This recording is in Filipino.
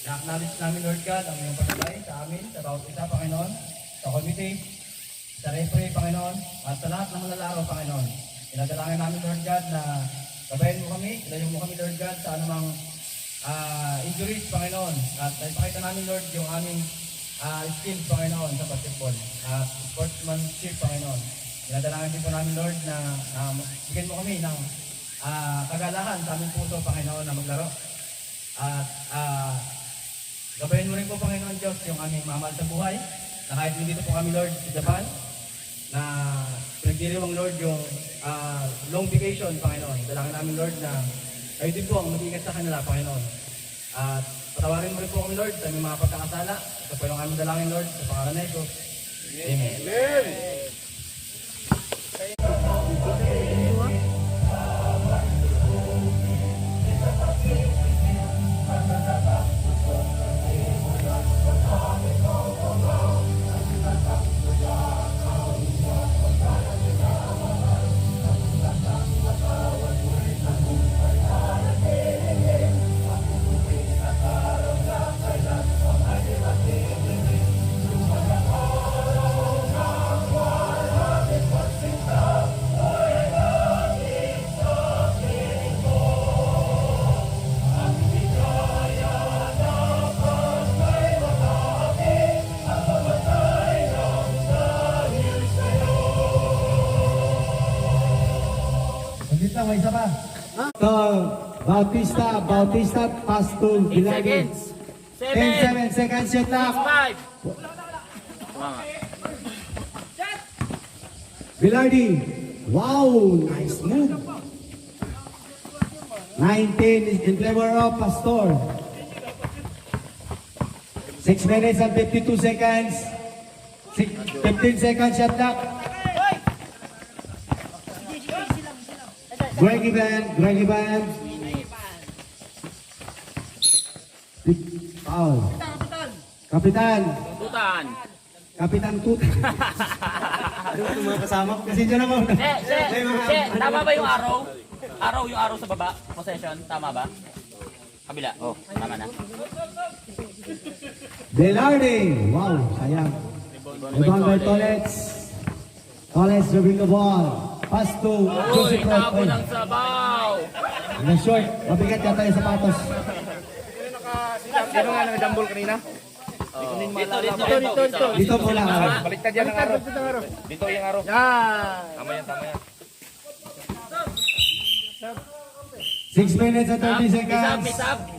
Na-acknowledge namin, Lord God, ang iyong paglagay sa amin, sa bawat isa, Panginoon, sa committee, sa referee, Panginoon, at sa lahat ng malalaro, Panginoon. Pinadalangin namin, Lord God, na gabayan mo kami, ilayo mo kami, Lord God, sa anumang injuries, Panginoon. At naipakita namin, Lord, yung aming skills, Panginoon, sa basketball. Sportsmanship, Panginoon. Pinadalangin din po namin, Lord, na bigyan mo kami ng kagalahan sa aming puso, Panginoon, na maglaro. At gabayan mo rin po, Panginoon Diyos, yung aming mamahal sa buhay, na kahit dito po kami, Lord, sa Japan, na pinagdiriwang, Lord, yung long vacation, Panginoon. Dalangin namin, Lord, na kayo din po ang mag-iingat sa kanila, Panginoon. At patawarin mo rin po kami, Lord, sa aming mga pagkakasala. Ito po yung aming dalangin, Lord, sa pangalan na ito. Amen. Amen. May isa pa. So, Bautista, pass to Bilardi. 10 seconds, shot clock. 5. Bilardi. Wow, nice move. 19 is in favor of Pastor. 6 minutes and 52 seconds. 15 seconds shot clock. Greg Ivan. Foul. Kapitan. Tutan. Kapitan Tutan. Ano ito mga kasama? Kasi dyan naman. Tama ba yung araw? Yung araw sa baba? Possession, tama ba? Kabila. Oh, tama na. Belardi. Wow, sayang. Ibang Bertolets. Toles dribbling the ball. Pass to Uy, tabo ng sabaw! na short. Mabigat yata yung sapatos. Sino nga nag-jumble kanina? Dito. Dito po lang. Baliktad yan ang araw. Dito yung araw. Tama yan. 6 minutes and 30 seconds. Miss up.